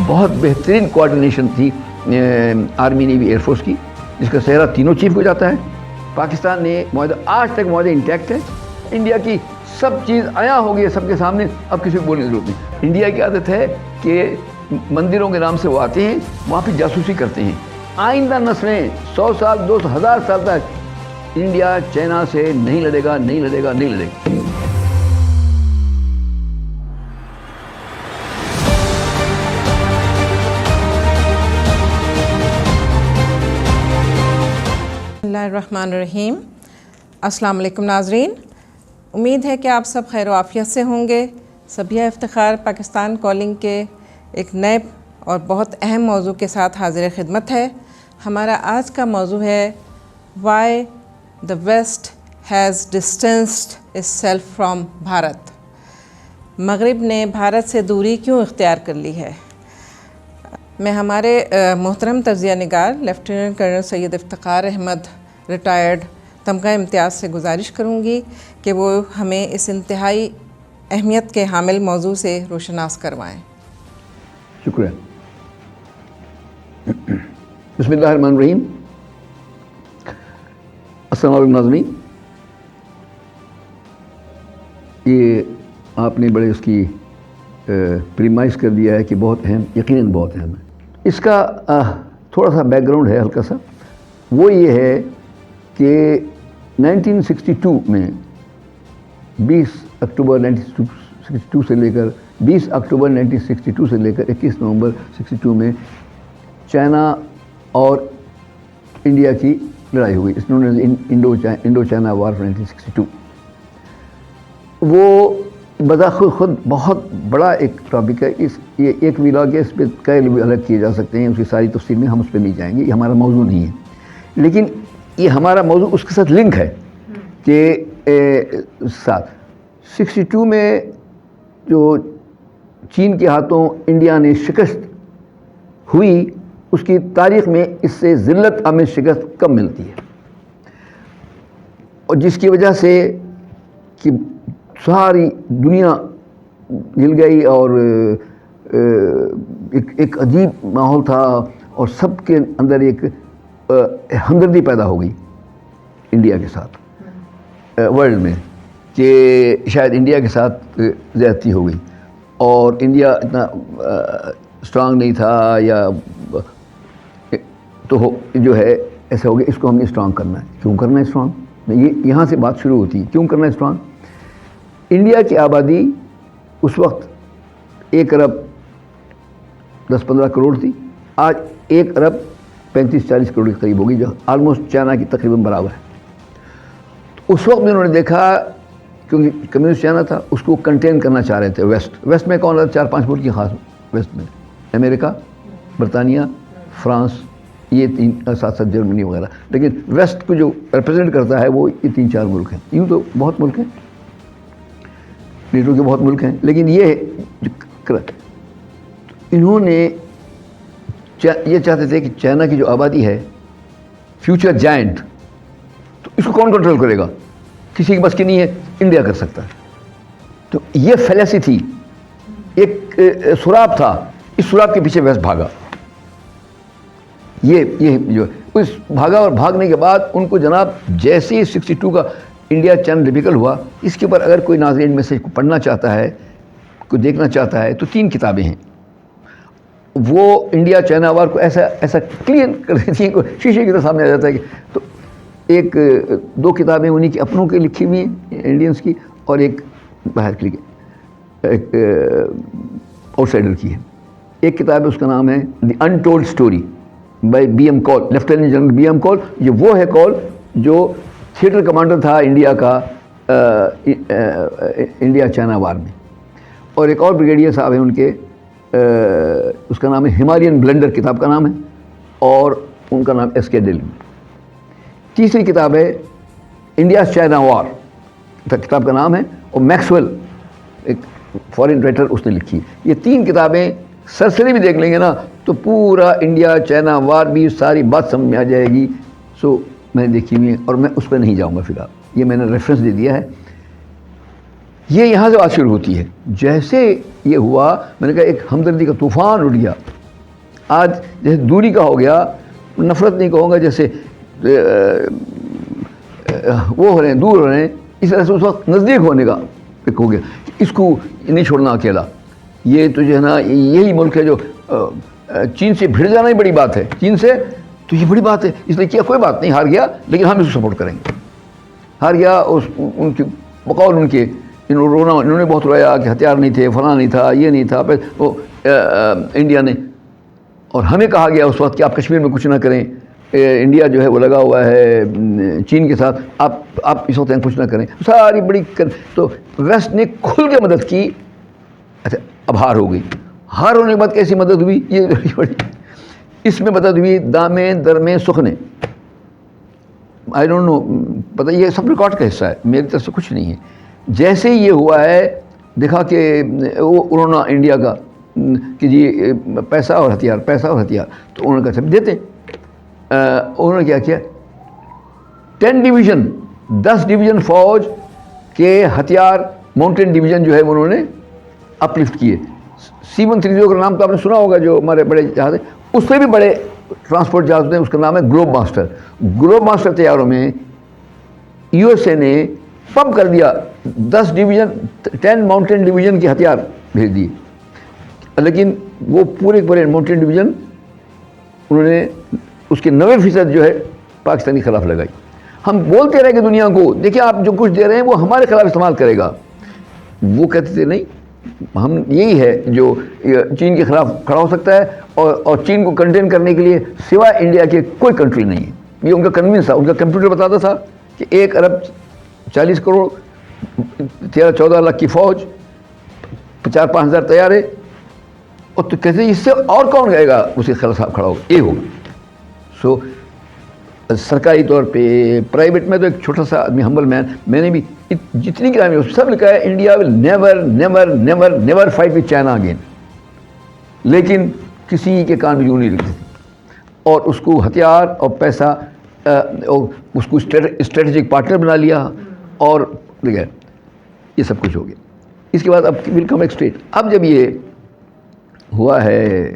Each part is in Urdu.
بہت بہترین کوآرڈینیشن تھی آرمی نیوی ایئر فورس کی، جس کا سہرا تینوں چیف کو جاتا ہے۔ پاکستان نے معاہدہ آج تک معاہدہ انٹیکٹ ہے۔ انڈیا کی سب چیز آیا ہوگی سب کے سامنے، اب کسی کو بولنے کی ضرورت نہیں۔ انڈیا کی عادت ہے کہ مندروں کے نام سے وہ آتے ہیں، وہاں پہ جاسوسی کرتے ہیں۔ آئندہ نسلیں 100 سال 200 1000 سال تک انڈیا چائنا سے نہیں لڑے گا، نہیں لڑے گا، نہیں لڑے گا۔ بسم اللہ الرحمن الرحیم۔ السلام علیکم ناظرین، امید ہے کہ آپ سب خیر و عافیت سے ہوں گے۔ صبیحہ افتخار پاکستان کالنگ کے ایک نئے اور بہت اہم موضوع کے ساتھ حاضر خدمت ہے۔ ہمارا آج کا موضوع ہے why the west has distanced itself from Bharat. مغرب نے بھارت سے دوری کیوں اختیار کر لی ہے؟ میں ہمارے محترم تجزیہ نگار لیفٹیننٹ کرنل سید افتخار احمد ریٹائرڈ تمغہ امتیاز سے گزارش کروں گی کہ وہ ہمیں اس انتہائی اہمیت کے حامل موضوع سے روشناس کروائیں۔ شکریہ۔ بسم اللہ الرحمن الرحیم۔ السلام علیکم ناظرین، یہ آپ نے بڑے اس کی پریمائز کر دیا ہے کہ بہت اہم، یقیناً بہت اہم ہے۔ اس کا تھوڑا سا بیک گراؤنڈ ہے ہلکا سا، وہ یہ ہے کہ 1962 میں 20 اکتوبر 1962 سے لے کر 20 اکتوبر 1962 سے لے کر 21 نومبر 62 میں چائنا اور انڈیا کی لڑائی ہوئی، اس نے انڈو چائنا وار 1962۔ وہ بذاخود خود بہت بڑا ایک ٹاپک ہے، یہ ایک ولاگ ہے، اس پہ کئی لوگ الگ کیے جا سکتے ہیں، اس کی ساری تفصیل میں ہم اس پہ نہیں جائیں گے، یہ ہمارا موضوع نہیں ہے۔ لیکن یہ ہمارا موضوع اس کے ساتھ لنک ہے کہ 62 میں جو چین کے ہاتھوں انڈیا نے شکست ہوئی، اس کی تاریخ میں اس سے ذلت آمیز شکست کم ملتی ہے، اور جس کی وجہ سے کہ ساری دنیا ہل گئی اور ایک عجیب ماحول تھا، اور سب کے اندر ایک ہمدردی پیدا ہو گئی انڈیا کے ساتھ ورلڈ میں، کہ شاید انڈیا کے ساتھ زیادتی ہو گئی، اور انڈیا اتنا اسٹرانگ نہیں تھا، یا تو جو ہے ایسا ہو گیا، اس کو ہم نے اسٹرانگ کرنا ہے۔ کیوں کرنا ہے اسٹرانگ؟ یہ یہاں سے بات شروع ہوتی ہے، کیوں کرنا ہے اسٹرانگ؟ انڈیا کی آبادی اس وقت 1 ارب 10-15 کروڑ تھی، آج 1 ارب 35-40 کروڑ کے قریب ہوگی، جو آلموسٹ چائنا کی تقریباً برابر ہے۔ تو اس وقت میں انہوں نے دیکھا، کیونکہ کمیونسٹ چائنا تھا، اس کو کنٹین کرنا چاہ رہے تھے ویسٹ میں کون رہا؟ 4-5 ملک کی خاص ویسٹ میں، امریکہ، برطانیہ، فرانس، یہ 3 ساتھ جرمنی وغیرہ، لیکن ویسٹ کو جو ریپرزینٹ کرتا ہے وہ یہ 3-4 ملک ہیں۔ یوں تو بہت ملک ہیں، نیٹو کے بہت ملک ہیں، لیکن یہ انہوں نے یہ چاہتے تھے کہ چائنا کی جو آبادی ہے فیوچر جائنٹ، تو اس کو کون کنٹرول کرے گا؟ کسی کے بس کی نہیں ہے، انڈیا کر سکتا ہے۔ تو یہ فیلیسی تھی، ایک سراب تھا، اس سراب کے پیچھے ویسٹ بھاگا۔ یہ جو اس بھاگا، اور بھاگنے کے بعد ان کو جناب جیسے ہی 62 کا انڈیا چائنا ڈیفیکل ہوا، اس کے اوپر اگر کوئی ناظرین میں سے پڑھنا چاہتا ہے، کوئی دیکھنا چاہتا ہے، تو 3 کتابیں ہیں۔ وہ انڈیا چائنا وار کو ایسا کلیئر کر دیتی ہیں، شیشے کی طرح سامنے آ جاتا ہے کہ تو 2 کتابیں انہیں کی اپنوں کی لکھی ہوئی ہیں انڈینس کی، اور ایک باہر کی ایک آؤٹ سائڈر کی ہے۔ ایک کتاب ہے، اس کا نام ہے the untold story by B.M. Kaul, lieutenant general B.M. Kaul. یہ وہ ہے کول جو تھیٹر کمانڈر تھا انڈیا کا انڈیا چائنا وار میں، اور ایک اور بریگیڈیئر صاحب ہیں ان کے، اس کا نام ہے ہمالین بلنڈر، کتاب کا نام ہے، اور ان کا نام S.K. ڈیل۔ تیسری کتاب ہے انڈیا چائنا وار، کتاب کا نام ہے، اور میکسویل ایک فورن رائٹر اس نے لکھی۔ یہ 3 کتابیں سرسری بھی دیکھ لیں گے نا تو پورا انڈیا چائنا وار بھی ساری بات سمجھ میں آ جائے گی۔ سو میں نے دیکھی ہوئی ہے، اور میں اس پہ نہیں جاؤں گا فی الحال، یہ میں نے ریفرنس دے دیا ہے۔ یہ یہاں سے بات شروع ہوتی ہے۔ جیسے یہ ہوا، میں نے کہا ایک ہمدردی کا طوفان اٹھ گیا آج جیسے دوری کا ہو گیا، نفرت نہیں کہوں گا، جیسے وہ ہو رہے ہیں، دور ہو رہے ہیں، اس طرح سے اس وقت نزدیک ہونے کا ایک ہو گیا، اس کو نہیں چھوڑنا اکیلا. یہ تو جو ہے نا یہی ملک ہے جو چین سے بھڑ جانا ہی بڑی بات ہے، چین سے تو یہ بڑی بات ہے. اس لیے کیا کوئی بات نہیں، ہار گیا لیکن ہم اس کو سپورٹ کریں گے. ہار گیا ان کے بقول ان کے، انہوں نے بہت رویا کہ ہتھیار نہیں تھے، فلاں نہیں تھا، یہ نہیں تھا. وہ انڈیا نے، اور ہمیں کہا گیا اس وقت کہ آپ کشمیر میں کچھ نہ کریں، انڈیا جو ہے وہ لگا ہوا ہے چین کے ساتھ، آپ اس وقت کچھ نہ کریں. ساری بڑی تو ویسٹ نے کھل کے مدد کی. اچھا اب ہار ہو گئی. ہار ہونے کے بعد کیسی مدد ہوئی؟ یہ بڑی اس میں مدد ہوئی دامے درمے سخنے. آئی ڈونٹ نو، پتہ یہ سب ریکارڈ کا حصہ ہے، میری طرف سے کچھ نہیں ہے. جیسے یہ ہوا ہے دیکھا کہ وہ انہوں نے انڈیا کا کہ جی پیسہ اور ہتھیار، پیسہ اور ہتھیار، تو انہوں نے کہا دیتے. انہوں نے کیا کیا، 10 ڈویژن 10 ڈویژن فوج کے ہتھیار ماؤنٹین ڈویژن جو ہے انہوں نے اپلفٹ کیے. C-130 کا نام تو آپ نے سنا ہوگا، جو ہمارے بڑے جہاز ہیں، اس سے بھی بڑے ٹرانسپورٹ جہاز ہوتے ہیں، اس کا نام ہے گلوب ماسٹر. گلوب ماسٹر طیاروں میں یو ایس اے نے پمپ کر دیا، 10 ڈویژن 10 ماؤنٹین ڈویژن کے ہتھیار بھیج دیے. لیکن وہ پورے ماؤنٹین ڈویژن انہوں نے اس کے 90% جو ہے پاکستان کے خلاف لگائی. ہم بولتے رہے کہ دنیا کو دیکھیں آپ جو کچھ دے رہے ہیں وہ ہمارے خلاف استعمال کرے گا. وہ کہتے تھے نہیں، ہم یہی ہے جو چین کے خلاف کھڑا ہو سکتا ہے، اور چین کو کنٹین کرنے کے لیے سوائے انڈیا کے کوئی کنٹری نہیں ہے. یہ ان کا کنوینس تھا. ان کا کمپیوٹر بتاتا تھا کہ 1 ارب 40 کروڑ 13-14 لاکھ کی فوج، 4-5 ہزار طیارے، اور تو کہتے ہیں اس سے اور کون گئے گا اس کے خلاف کھڑا ہوگا، یہ ہوگا. سو سرکاری طور پہ، پرائیویٹ میں تو ایک چھوٹا سا آدمی ہمبل مین، میں نے بھی جتنی کتابیں سب لکھا ہے India will never never never never fight with China again. لیکن کسی کے کان میں یوں نہیں لکھتے تھے، اور اس کو ہتھیار اور پیسہ اور اس کو اسٹریٹجک پارٹنر بنا لیا، اور دیکھیں یہ سب کچھ ہو گیا. اس کے بعد اب ول کم ایک اسٹیٹ. اب جب یہ ہوا ہے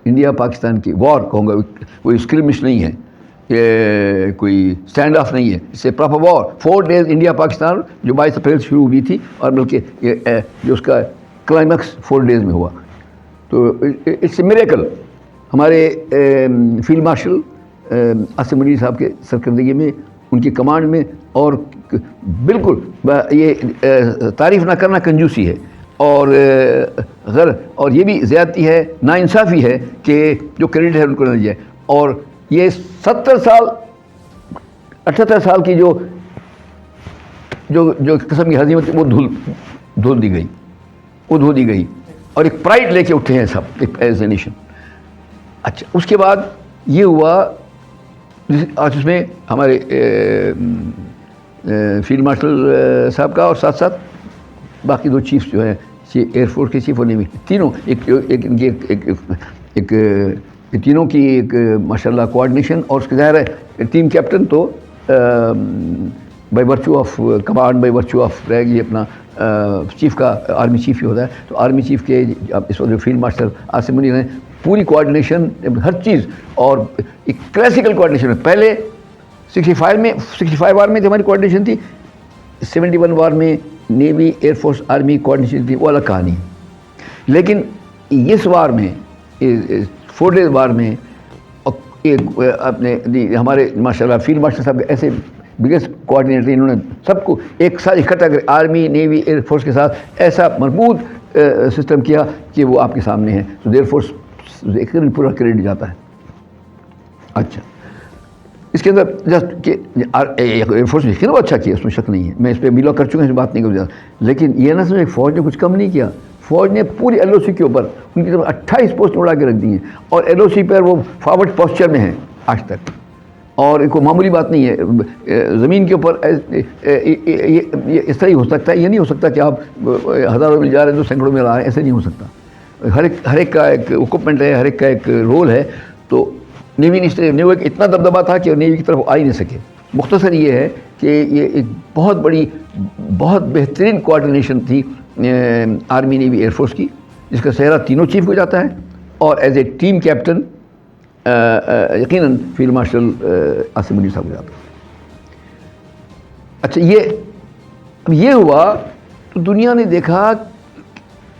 انڈیا پاکستان کی وار، کہوں گا کوئی اسکرمش نہیں ہے، کہ کوئی اسٹینڈ آف نہیں ہے، اس سے پراپر وار 4 days انڈیا پاکستان جو 22 اپریل شروع ہوئی تھی، اور بلکہ جو اس کا کلائمیکس 4 days میں ہوا. تو اٹس اے میریکل. ہمارے فیلڈ مارشل عاصم منیر صاحب کے سرکردگی میں، ان کی کمانڈ میں، اور بالکل یہ تعریف نہ کرنا کنجوسی ہے، اور اور یہ بھی زیادتی ہے، ناانصافی ہے کہ جو کریڈٹ ہے ان کو نہ دیا جائے. اور یہ 78 سال کی جو قسم کی ہزیمت وہ دھل دی گئی، وہ دھو دی گئی، اور ایک پرائڈ لے کے اٹھے ہیں سب ایز اے نیشن. اچھا اس کے بعد یہ ہوا، آج اس میں ہمارے فیلڈ مارشل صاحب کا، اور ساتھ ساتھ باقی 2 چیف جو ہیں، ایئر فورس کے چیف اور نیوی، تینوں ایک تینوں کی ایک ماشاء اللہ کوآرڈینیشن. اور اس کے ظاہر ہے ٹیم کیپٹن تو by virtue of command, by virtue of رہے گی اپنا چیف کا، آرمی چیف ہی ہوتا ہے. تو آرمی چیف کے اس وقت جو فیلڈ مارشل عاصم منیر ہیں، پوری کوآرڈینیشن ہر چیز، اور ایک کلاسیکل کوآرڈینیشن ہے. پہلے 65 وار میں ہماری کوآرڈینیشن تھی، 71 وار میں navy air force army coordination تھی، وہ الگ کہانی ہے. لیکن اس وار میں 4 days وار میں اپنے ہمارے ماشاء اللہ فیلڈ مارشل صاحب ایسے بگیسٹ کوآرڈینیٹر، انہوں نے سب کو ایک ساتھ اکٹھا کر آرمی نیوی ایئر فورس کے ساتھ ایسا مربوط سسٹم کیا کہ وہ آپ کے سامنے ہے. تو ایئر فورس پورا کریڈٹ جاتا ہے. اچھا اس کے اندر جسٹ کہ ایئر فورس نے وہ اچھا کیا، اس میں شک نہیں ہے، میں اس پہ میلا کر چکا ہوں، اس بات نہیں کروں. لیکن یہ نہ سمجھے فوج نے کچھ کم نہیں کیا. فوج نے پوری LOC کے اوپر ان کی طرف 28 پوسٹ اڑا کے رکھ دی ہیں، اور LOC پر وہ فارورڈ پوسچر میں ہیں آج تک. اور کوئی معمولی بات نہیں ہے. زمین کے اوپر اس طرح ہی ہو سکتا ہے، یہ نہیں ہو سکتا کہ آپ ہزاروں میں جا رہے ہیں تو سینکڑوں میں آ رہے ہیں، ایسے نہیں ہو سکتا. ہر ایک کا ایک اکوپمنٹ ہے، ہر ایک کا ایک رول ہے. تو نیوی ایک اتنا دبدبا تھا کہ نیوی کی طرف آ ہی نہیں سکے. مختصر یہ ہے کہ یہ ایک بہت بڑی، بہت بہترین کوآرڈینیشن تھی آرمی نیوی ایئر فورس کی، جس کا سہرا تینوں چیف کو جاتا ہے. اور ایز اے ٹیم کیپٹن یقیناً فیلڈ مارشل عاصم منیر صاحب کو جاتا. اچھا یہ ہوا تو دنیا نے دیکھا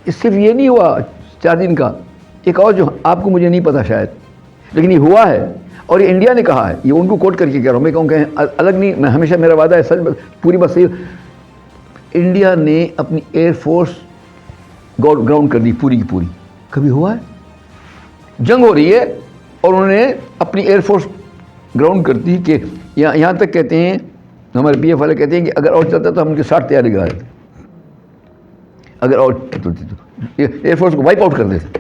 صرف یہ نہیں ہوا 4 دن کا, ایک اور جو آپ کو مجھے نہیں پتا شاید, لیکن یہ ہوا ہے اور یہ انڈیا نے کہا ہے, یہ ان کو کوٹ کر کے کہہ رہا ہوں, میں کہوں کہ الگ نہیں, میں ہمیشہ میرا وعدہ ہے سچ پوری بات صحیح. انڈیا نے اپنی ایئر فورس گراؤنڈ کر دی پوری کی پوری. کبھی ہوا ہے؟ جنگ ہو رہی ہے اور انہوں نے اپنی ایئر فورس گراؤنڈ کر دی کہ یہاں تک کہتے ہیں ہمارے پی ایف والے کہتے ہیں کہ اگر اور چلتا تو ہم ان کے 60 تیاری کرا دیتے, اگر اور چلتی تو ایئر فورس کو وائپ آؤٹ کر دیتے.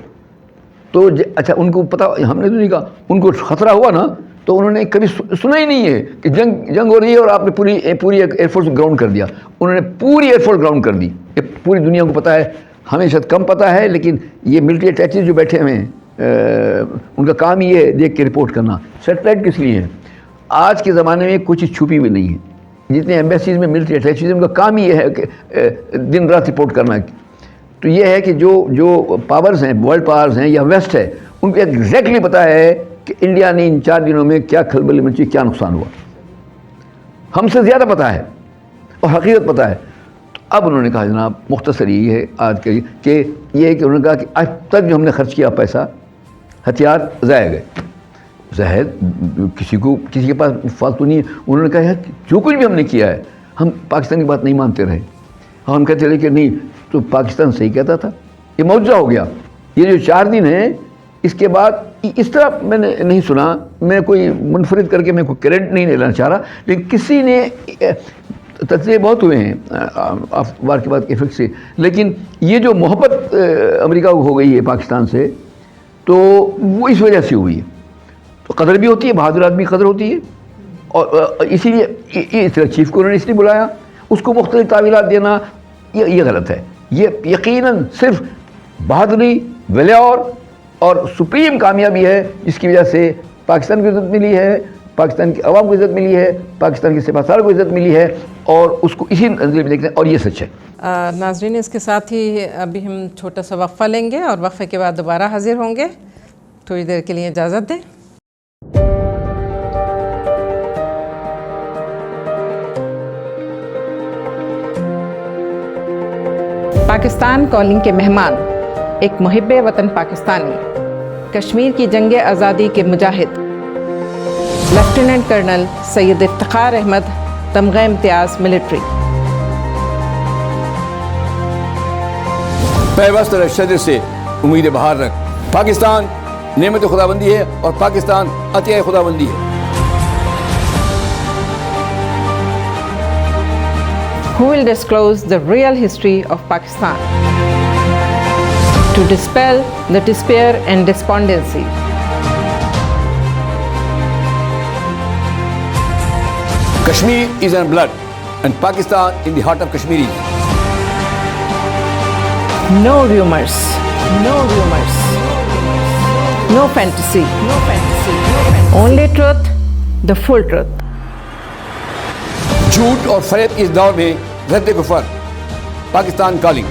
تو اچھا ان کو پتا, ہم نے تو نہیں کہا, ان کو خطرہ ہوا نا تو انہوں نے کبھی سنا ہی نہیں ہے کہ جنگ ہو رہی ہے اور آپ نے پوری ایئر فورس گراؤنڈ کر دیا. انہوں نے پوری ایئر فورس گراؤنڈ کر دی. یہ پوری دنیا کو پتہ ہے, ہمیں شاید کم پتہ ہے, لیکن یہ ملٹری اٹیچیز جو بیٹھے ہوئے ہیں ان کا کام یہ ہے دیکھ کے رپورٹ کرنا. سیٹلائٹ کس لیے ہے؟ آج کے زمانے میں کچھ چھپی ہوئی نہیں ہے. جتنے ایمبیسیز میں ملٹری اٹیچیز ان کا کام یہ ہے کہ دن رات رپورٹ کرنا. تو یہ ہے کہ جو پاورز ہیں, ورلڈ پاورز ہیں یا ویسٹ ہے, ان کو ایگزیکٹلی پتہ ہے کہ انڈیا نے ان 4 دنوں میں کیا کھلبلی مچی, کیا نقصان ہوا. ہم سے زیادہ پتہ ہے اور حقیقت پتہ ہے. تو اب انہوں نے کہا جناب مختصر یہ ہے آج کے کہ یہ ہے کہ انہوں نے کہا کہ آج تک جو ہم نے خرچ کیا پیسہ, ہتھیار ضائع گئے. ظاہر کسی کے پاس فالتو نہیں ہے. انہوں نے کہا یار جو کچھ بھی ہم نے کیا ہے ہم پاکستان کی بات نہیں مانتے رہے, ہم کہتے رہے کہ نہیں تو پاکستان صحیح کہتا تھا. یہ معجزہ ہو گیا. یہ جو 4 دن ہیں اس کے بعد اس طرح میں نے نہیں سنا, میں کوئی منفرد کر کے میں کوئی کریڈٹ نہیں لینا چاہ رہا, لیکن کسی نے تجزیے بہت ہوئے ہیں وار کے بعد افیکٹ سے, لیکن یہ جو محبت امریکہ کو ہو گئی ہے پاکستان سے تو وہ اس وجہ سے ہوئی ہے. تو قدر بھی ہوتی ہے, بہادر آدمی قدر ہوتی ہے, اور اسی لیے اس طرح چیف کو انہوں نے اس لیے بلایا. اس کو مختلف تعویلات دینا یہ غلط ہے. یہ یقیناً صرف بہادری, ولیور اور سپریم کامیابی ہے جس کی وجہ سے پاکستان کو عزت ملی ہے, پاکستان کی عوام کو عزت ملی ہے, پاکستان کے سپہ سالار کو عزت ملی ہے, اور اس کو اسی نظریے میں دیکھتے ہیں, اور یہ سچ ہے. ناظرین اس کے ساتھ ہی ابھی ہم چھوٹا سا وقفہ لیں گے اور وقفے کے بعد دوبارہ حاضر ہوں گے. تھوڑی دیر کے لیے اجازت دیں. پاکستان کالنگ کے مہمان ایک محب وطن پاکستانی, کشمیر کی جنگ آزادی کے مجاہد لیفٹیننٹ کرنل سید افتخار احمد, تمغہ امتیاز ملٹری. پیوست شجر سے امید بہار رکھ. پاکستان نعمت خداوندی ہے اور پاکستان عطیہ خداوندی ہے. Who will disclose the real history of Pakistan to dispel the despair and despondency. Kashmir is in blood and Pakistan in the heart of Kashmiris. No rumors, no rumors, no fantasy, no fantasy, only truth, the full truth. جھوٹ اور فریب اس دور میں رد کفر. پاکستان کالنگ.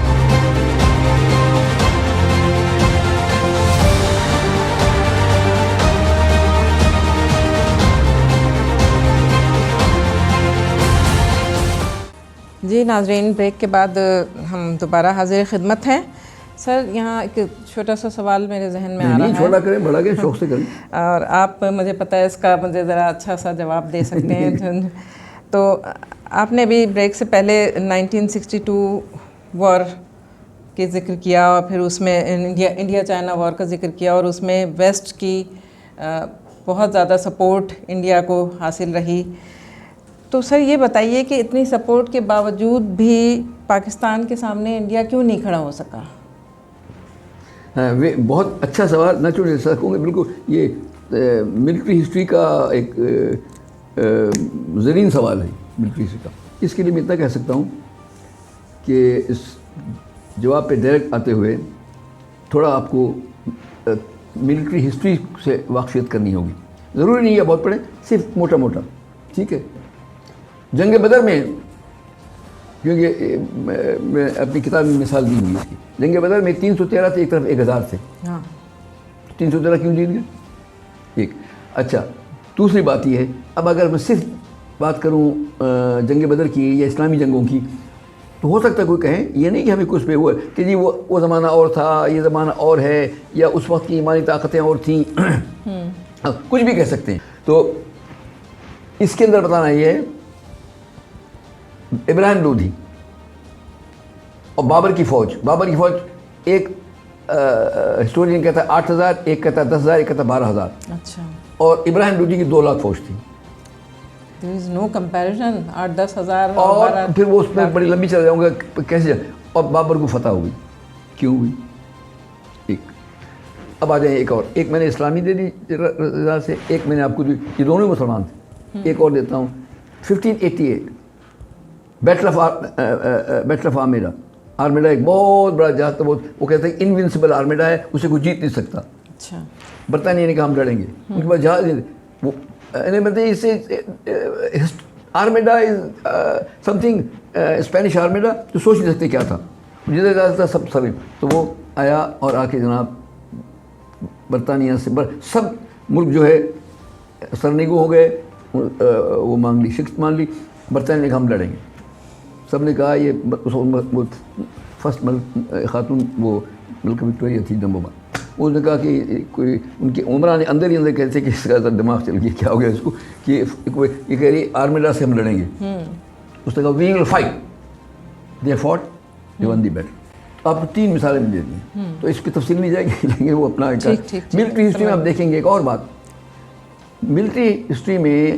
جی ناظرین, بریک کے بعد ہم دوبارہ حاضر خدمت ہیں. سر یہاں ایک چھوٹا سا سوال میرے ذہن میں آ رہا ہے. چھوٹا کریں, بڑا کریں, شوق سے کریں. اور آپ مجھے پتہ ہے اس کا مجھے ذرا اچھا سا جواب دے سکتے ہیں. تو آپ نے بھی بریک سے پہلے 1962 وار کے ذکر کیا, اور پھر اس میں انڈیا چائنا وار کا ذکر کیا, اور اس میں ویسٹ کی بہت زیادہ سپورٹ انڈیا کو حاصل رہی. تو سر یہ بتائیے کہ اتنی سپورٹ کے باوجود بھی پاکستان کے سامنے انڈیا کیوں نہیں کھڑا ہو سکا؟ بہت اچھا سوال. نہ چھوڑ سکوں گے, بالکل یہ ملٹری ہسٹری کا ایک زرین سوال ہے ملٹری ہسٹری کا. اس کے لیے میں اتنا کہہ سکتا ہوں کہ اس جواب پہ ڈائریکٹ آتے ہوئے تھوڑا آپ کو ملٹری ہسٹری سے واقفیت کرنی ہوگی. ضروری نہیں ہے بہت پڑھیں, صرف موٹا موٹا, ٹھیک ہے. جنگ بدر میں, کیونکہ میں اپنی کتاب میں مثال دی ہوئی ہے اس کی, جنگ بدر میں 313 تھے, ایک طرف 1000 تھے. 313 کیوں جیت گئے؟ ایک. اچھا دوسری بات یہ ہے، اب اگر میں صرف بات کروں جنگ بدر کی یا اسلامی جنگوں کی، تو ہو سکتا ہے کوئی کہیں یہ نہیں کہ ہمیں کچھ پہ ہوا کہ جی وہ زمانہ اور تھا، یہ زمانہ اور ہے، یا اس وقت کی ایمانی طاقتیں اور تھیں، کچھ بھی کہہ سکتے ہیں. تو اس کے اندر بتانا یہ ہے، ابراہیم لودھی اور بابر کی فوج ایک ہسٹورین کہتا ہے 8,000، ایک کہتا ہے 10,000، ایک کہتا ہے 12,000. اچھا. اور ابراہیم لودھی کی 2 لاکھ فوج تھی. There is no comparison. 8-10 ہزار اور پھر وہ اس میں بڑی لمبی چل جاؤں گا کیسے. اور بابر کو فتح ہو گئی. کیوں ہوئی؟ ایک. اب آ جائیں ایک میں نے اسلامی دے دی رضا سے، ایک میں نے آپ کو دی، یہ دونوں مسلمان تھے. ایک اور دیتا ہوں. 1588 بیٹل آف آرمیڈا. آرمیڈا ایک بہت بڑا جہاز تھا، وہ کہتے ہیں انوینسیبل آرمیڈا ہے، اسے کوئی جیت نہیں سکتا. اچھا. برطانیہ نے کہا ہم لڑیں گے، ان کے پاس جہاز وہ اس سے آرمیڈا از سم تھنگ اسپینش آرمیڈا، تو سوچ نہیں سکتے کیا تھا، جتنا زیادہ تھا سب سب. تو وہ آیا اور آ کے جناب برطانیہ سے سب ملک جو ہے سرنگو ہو گئے، وہ مان لی، شکست مان لی. برطانیہ نے کہا ہم لڑیں گے. سب نے کہا یہ فرسٹ خاتون وہ ملک وکٹوریہ تھی جمبوبا، اس نے کہا کہ کوئی ان کے عمرہ نے اندر ہی اندر کہتے کہ اس کا دماغ چل گیا، کیا ہو گیا اس کو کہ یہ کہہ رہی آرمیڈا سے ہم لڑیں گے. اس نے کہا we will fight. They fought, they won the battle. آپ کو 3 مثالیں دے دی ہیں، تو اس کی تفصیل نہیں جائے گی، لیکن وہ اپنا ملٹری ہسٹری میں آپ دیکھیں گے. ایک اور بات، ملٹری ہسٹری میں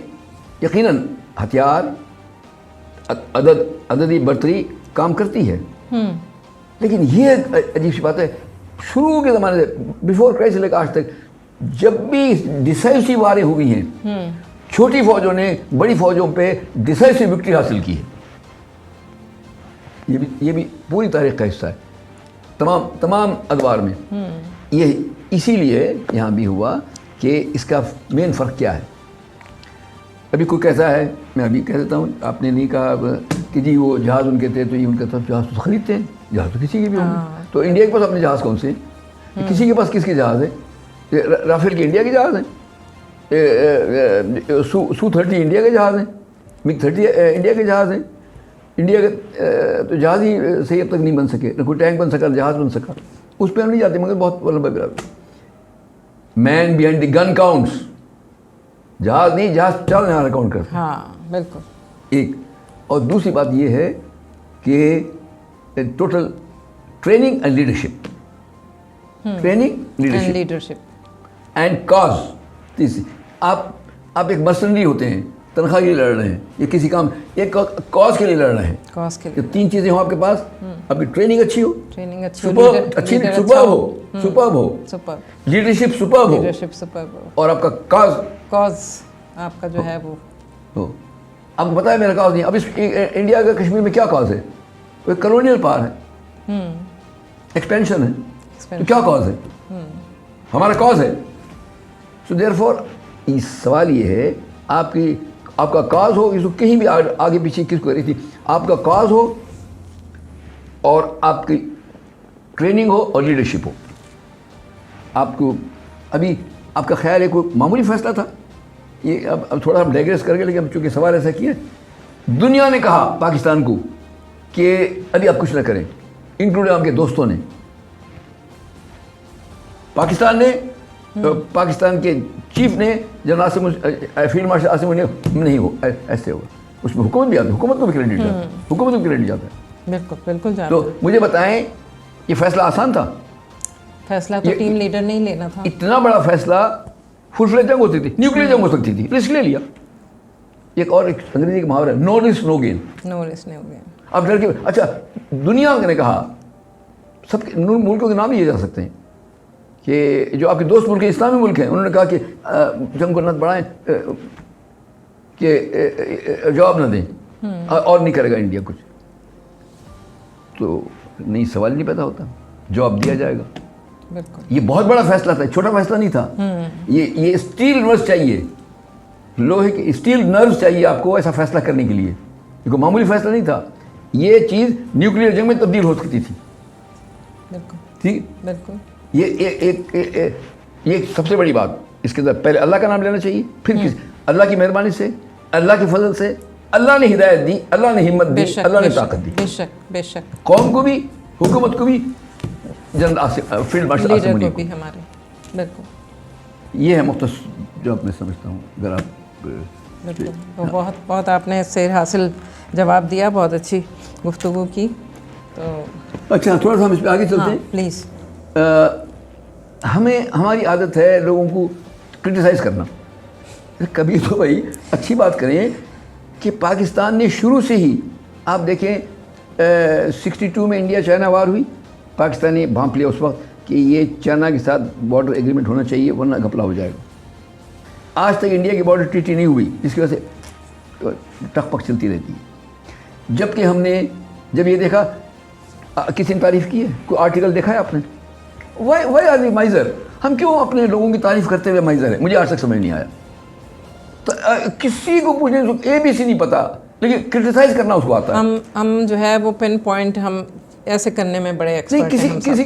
یقیناً ہتھیار، عددی برتری کام کرتی ہے، لیکن یہ عجیب سی بات ہے، شروع کے زمانے سے بیفور کرائسٹ لے کر آج تک جب بھی ڈیسائسو واریں ہوئی ہیں، چھوٹی فوجوں نے بڑی فوجوں پہ ڈیسائسو وکٹری حاصل کی ہے. یہ بھی پوری تاریخ کا حصہ ہے تمام ادوار میں. یہ اسی لیے یہاں بھی ہوا کہ اس کا مین فرق کیا ہے. ابھی کوئی کہتا ہے، میں ابھی کہہ دیتا ہوں، آپ نے نہیں کہا کہ جی وہ جہاز ان کے تھے تو یہ ان کا تھا، جہاز تو خریدتے ہیں، جہاز تو کسی کے بھی ہوں گے. تو انڈیا کے پاس اپنے جہاز کون سے ہیں؟ کسی کے پاس کس کے جہاز ہیں؟ رافیل کے انڈیا کے جہاز ہیں، سو-30 انڈیا کے جہاز ہیں، MiG-30 انڈیا کے جہاز ہیں. انڈیا کے تو جہاز ہی صحیح اب تک نہیں بن سکے، نہ کوئی ٹینک بن سکا، جہاز بن سکا. اس پہ ہم نہیں جاتے، مگر بہت لمبا برابر. مین بیہائنڈ دی گن کاؤنٹس. جہاز نہیں، جہاز چل رہا کاؤنٹ کرتا. ہاں بالکل. ایک اور دوسری بات یہ ہے کہ total training and leadership. Training, leadership and cause. تیسری، آپ ایک مرسنری ہوتے ہیں، تنخواہ کے لیے لڑ رہے ہیں، یہ کسی کام ایک کاز کے لیے لڑ رہے ہیں. کاز کے لیے 3 چیزیں ہوں آپ کے پاس. آپ کی ٹریننگ اچھی ہو، سپرب ہو، لیڈرشپ سپرب ہو، اور آپ کا کاز آپ کا جو ہے وہ ہو. آپ کو پتا ہے میرا کاز نہیں. اب اس انڈیا کا کشمیر میں کیا کاز ہے؟ وہ ایک کالونیل پار ہے، ایکسپینشن ہے. تو کیا کاز ہے؟ ہمارا کاز ہے. سو دیئر فور سوال یہ ہے، آپ کا کاز ہو، اس کو کہیں بھی آگے پیچھے کس کو رہی تھی، آپ کا کاز ہو اور آپ کی ٹریننگ ہو اور لیڈرشپ ہو. آپ کو ابھی آپ کا خیال ہے کوئی معمولی فیصلہ تھا یہ؟ اب تھوڑا ہم ڈیگریس کر گئے، لیکن اب چونکہ سوال ایسا کیا، دنیا نے کہا پاکستان کو کہ ابھی آپ کچھ نہ کریں، انکلوڈ آپ کے دوستوں نے. پاکستان نے، پاکستان کے چیف نے، جنرل فیلڈ مارشل عاصم نے نہیں ہو ایسے ہوگا. اس میں حکومت بھی آتی ہے، حکومت کو بھی کریڈٹ جاتا ہے، حکومت کو بھی کریڈٹ جاتا ہے. بالکل. تو مجھے بتائیں یہ فیصلہ آسان تھا؟ فیصلہ تو ٹیم لیڈر نہیں لینا تھا. اتنا بڑا فیصلہ، فل فلیج جنگ ہوتی تھی، نیوکلیر جنگ ہو سکتی تھی، رسک لے لیا. ایک اور انگریزی کا محاورہ ہے، نو رسک نو گین. اب ڈر کے اچھا دنیا نے کہا، سب ملکوں کے نام ہی یہ جا سکتے ہیں کہ جو آپ کے دوست ملک ہیں، اسلامی ملک ہیں، انہوں نے کہا کہ جنگ کو نہ بڑھائیں، کہ جواب نہ دیں، اور نہیں کرے گا انڈیا کچھ. تو نہیں، سوال نہیں پیدا ہوتا، جواب دیا جائے گا. یہ بہت بڑا فیصلہ تھا، چھوٹا فیصلہ نہیں تھا. یہ اسٹیل نروس چاہیے، لوہے کے اسٹیل نروس چاہیے آپ کو ایسا فیصلہ کرنے کے لیے. یہ کوئی معمولی فیصلہ نہیں تھا. یہ چیز نیوکلیر جنگ میں تبدیل ہو سکتی تھی. ٹھیک، بالکل. یہ سب سے بڑی بات. اس کے اندر پہلے اللہ کا نام لینا چاہیے, پھر کسی اللہ کی مہربانی سے, اللہ کے فضل سے, اللہ نے ہدایت دی, اللہ نے ہمت دی, اللہ نے طاقت دی. بے شک بے شک. قوم کو بھی, حکومت کو بھی, general field marshal leader Asif کو منی بھی ہمارے. بالکل یہ ہے مختصر جو میں سمجھتا ہوں. اگر آپ بالکل تو بہت بہت آپ نے سیر حاصل جواب دیا, بہت اچھی گفتگو کی. تو اچھا تھوڑا سا ہم اس پہ آگے چلتے ہیں. پلیز. ہماری عادت ہے لوگوں کو کرٹیسائز کرنا. کبھی تو بھائی اچھی بات کریں کہ پاکستان نے شروع سے ہی, آپ دیکھیں 62 میں انڈیا چائنا وار ہوئی, پاکستان نے بھانپ لیا اس وقت کہ یہ چائنا کے ساتھ بارڈر ایگریمنٹ ہونا چاہیے ورنہ گھپلا ہو جائے گا. آج تک انڈیا کی بارڈر ٹریٹی نہیں ہوئی, جس کی وجہ سے ٹک پک چلتی رہتی ہے. جب کہ ہم نے جب یہ دیکھا, کسی نے تعریف کی ہے, کوئی آرٹیکل دیکھا ہے آپ نے؟ Why are we miser? ہم کیوں اپنے لوگوں کی تعریف کرتے ہوئے مائزر ہیں؟ مجھے آج تک سمجھ نہیں آیا. تو کسی کو پوچھنے اے بی سی نہیں پتا, لیکن کرٹیسائز کرنا اس کو آتا ہے. ہم جو ہے وہ پن پوائنٹ ہم ایسے کرنے میں بڑے ایکسپرٹ ہیں. نہیں کسی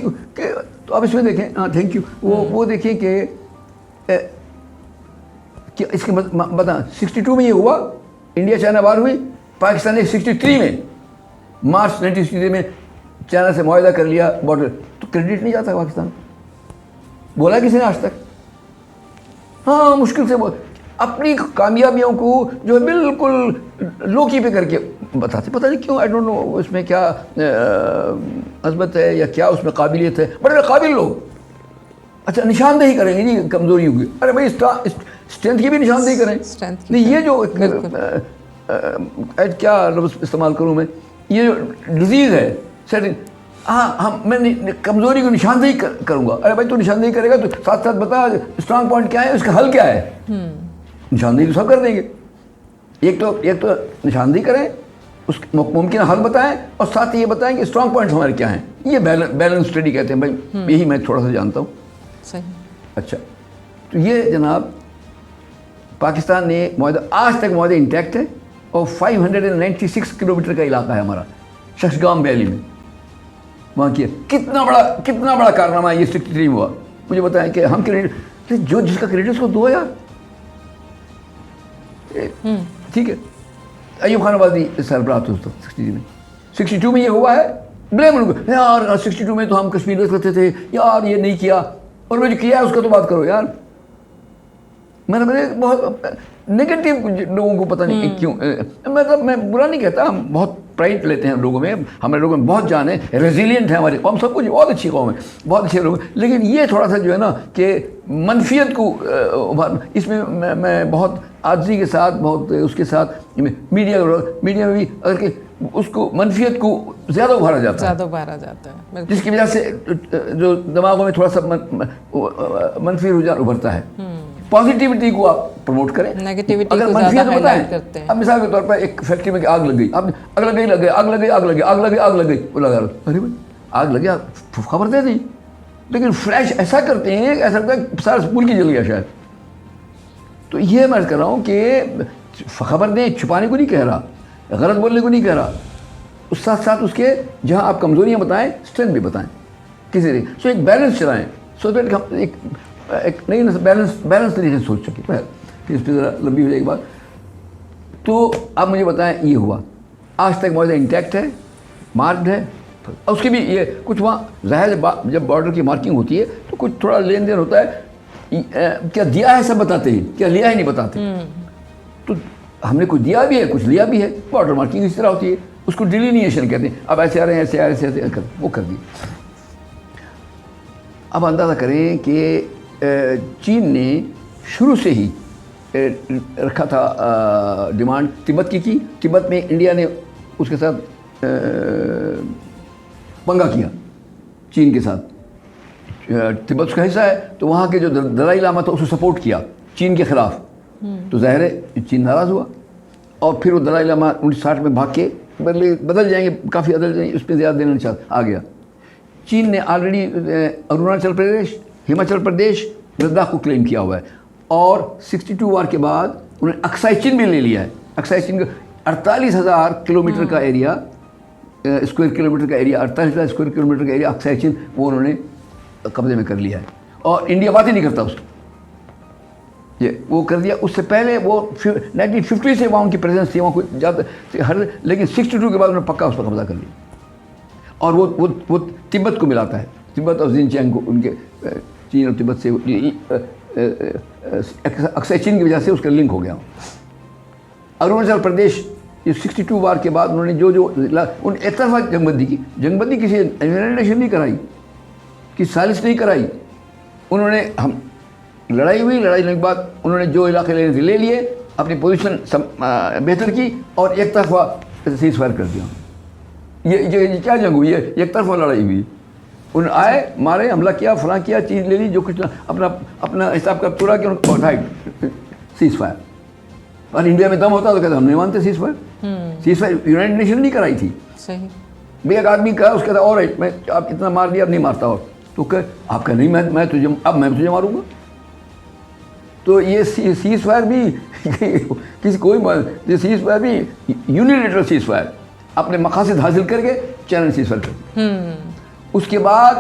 تو آپ اس میں دیکھیں, ہاں تھینک یو, وہ دیکھیں کہ اس کے بتا 62 میں یہ ہوا, انڈیا چائنا وار ہوئی, پاکستان نے 63 میں مارچ 1963 میں چائنا سے معاہدہ کر لیا بارڈر. تو کریڈٹ نہیں جاتا پاکستان, بولا کسی نے آج تک؟ ہاں مشکل سے اپنی کامیابیوں کو جو ہے بالکل لوکی پہ کر کے بتاتے, پتہ نہیں کیوں, آئی ڈونٹ نو اس میں کیا عظمت ہے یا کیا اس میں قابلیت ہے. بڑے قابل لوگ اچھا نشاندہی کریں گے جی کمزوری ہوگی. ارے بھائی اسٹرینتھ کی بھی نشاندہی کریں. نہیں یہ جو کیا لفظ استعمال کروں میں, یہ جو ڈیزیز ہے ہاں میں کمزوری کو نشاندہی کروں گا. ارے بھائی تو نشاندہی کرے گا تو ساتھ ساتھ بتا اسٹرانگ پوائنٹ کیا ہے, اس کا حل کیا ہے. نشاندہی تو سب کر دیں گے, ایک تو نشاندہی کریں, اس ممکن حل بتائیں, اور ساتھ یہ بتائیں کہ اسٹرانگ پوائنٹس ہمارے کیا ہیں. یہ بیلنس اسٹڈی کہتے ہیں بھائی, یہی میں تھوڑا سا جانتا ہوں. صحیح. اچھا تو یہ جناب پاکستان نے معاہدہ, آج تک معاہدہ انٹیکٹ ہے, اور 596 کلومیٹر کا علاقہ ہے ہمارا ششگام ویلی میں. وہاں کیا کتنا بڑا کارنامہ ہے یہ 63 میں ہوا. مجھے بتائیں کہ ہم کریڈٹ, جو جس کا کریڈٹ اس کو دو یار. ٹھیک ہے, ایوب خان آبادی سربراہ تھے اس وقت 62 میں یہ ہوا ہے. بلیم ان کو, یار 62 میں تو ہم کشمیر کرتے تھے یار, یہ نہیں کیا, اور وہ جو کیا ہے اس کا تو بات کرو یار. میں نے بہت نگیٹو لوگوں کو پتہ نہیں کیوں, مطلب میں برا نہیں کہتا, ہم بہت پرائڈ لیتے ہیں لوگوں میں, ہمارے لوگوں میں بہت جان ہے, ریزیلینٹ ہے ہماری قوم, سب کچھ بہت اچھی قوم ہے, بہت اچھے لوگ. لیکن یہ تھوڑا سا جو ہے نا کہ منفیت کو اس میں بہت عاجزی کے ساتھ, بہت اس کے ساتھ میڈیا میں بھی اگر کہ اس کو منفیت کو زیادہ ابھارا جاتا ہے, جس کی وجہ سے جو دماغوں میں تھوڑا سا منفی رجحان ابھرتا ہے. پازیٹیوٹی کو آپ پروموٹ کریں, اگر منفیت بتائیں. اب مثال کے طور پر ایک فیکٹری میں آگ لگ گئی, اب آگ لگ گئی, وہ لگا ارے بھائی آگ لگی, خبر دے دیں. لیکن فلیش ایسا کرتے ہیں, ایسا لگتا ہے سارا اسکول کی جل گیا شاید. تو یہ میں کر رہا ہوں کہ خبر دیں, چھپانے کو نہیں کہہ رہا, غلط بولنے کو نہیں کہہ رہا, اس ساتھ ساتھ اس کے جہاں آپ کمزوریاں بتائیں اسٹرینتھ بھی بتائیں کسی طریقے. سو ایک بیلنس چلائیں, سو دیٹ ہم ایک نئی بیلنس طریقے سے سوچ سکیں. پھر اس پہ ذرا لمبی ہو جائے گی بات. تو آپ مجھے بتائیں یہ ہوا, آج تک معاہدہ انٹیکٹ ہے, مارکڈ ہے. اس کی بھی یہ کچھ وہاں ظاہر جب بارڈر کی مارکنگ ہوتی ہے تو کچھ تھوڑا لین دین ہوتا ہے. کیا دیا ہے سب بتاتے ہیں, کیا لیا ہے نہیں بتاتے. تو ہم نے کچھ دیا بھی ہے, کچھ لیا بھی ہے. بارڈر مارکنگ اس طرح ہوتی ہے, اس کو ڈیلینیشن کہتے ہیں. اب ایسے آ رہے ہیں, ایسے وہ کر دی. اب اندازہ کریں کہ چین نے شروع سے ہی رکھا تھا ڈیمانڈ تبت کی. تبت میں انڈیا نے اس کے ساتھ پنگا کیا چین کے ساتھ. تبت اس کا حصہ ہے, تو وہاں کے جو دلائی لاما تھا اس کو سپورٹ کیا چین کے خلاف. تو ظاہر ہے چین ناراض ہوا, اور پھر وہ دلائی لاما 1960 میں بھاگ کے بدل جائیں گے, کافی بدل جائیں گے, اس پہ زیادہ دینا چاہتا آ گیا. چین نے آلریڈی اروناچل پردیش, ہماچل پردیش, لداخ کو کلیم کیا ہوا ہے, اور 62 وار کے بعد انہوں نے اکسائی چین بھی لے لیا ہے. اکسائی چین کا 48,000 کلومیٹر کا ایریا, اسکوائر کلومیٹر کا ایریا, 48,000 اسکوائر کلومیٹر کا ایریا اکسائی چین وہ انہوں نے قبضے میں کر لیا ہے. اور انڈیا بات ہی نہیں کرتا اس کی، یہ وہ کر دیا. اس سے پہلے وہ 1950 سے وہاں ان کی پریزنس تھی، وہاں کوئی جاتا لیکن 62 کے بعد انہوں نے پکا اس پر قبضہ کر لیا. اور وہ تبت کو ملاتا ہے، تبت اور زنجیانگ کو، ان کے چین اور تبت سے اکثر چین کی وجہ سے اس کا لنک ہو گیا. اروناچل پردیش یہ 62 وار کے بعد انہوں نے جو ان ایک طرفہ جنگ بندی کی، جنگ بندی کسی یونائٹڈ نیشن نہیں کرائی، کسی سازش نہیں کرائی. انہوں نے لڑائی ہوئی، لڑائی ہونے کے بعد انہوں نے جو علاقے لینے تھے لے لیے، اپنی پوزیشن بہتر کی اور ایک طرفہ سیز فائر کر دیا. یہ کیا جنگ ہوئی ہے؟ ایک طرفہ لڑائی ہوئی. انہوں نے آئے، مارے، حملہ کیا، فلاں کیا، چیز لے لی، جو کچھ اپنا حساب کا پورا کیا، سیز فائر. اور انڈیا میں دم ہوتا تو کہتا ہم نہیں مانتے cease fire. Cease fire United nation نہیں کرائی تھی. صحیح. بھی ایک آدمی کہا، اس کہتا اور میں آپ اتنا مار دیا اب نہیں مارتا، اور تو کہ آپ کا نہیں، میں تجھے ماروں گا. تو یہ سیز فائر بھی کسی کوئی سیز فائر بھی یونیلیٹرل سیز فائر، اپنے مقاصد حاصل کر کے چینل سیز فائر کر دیا. اس کے بعد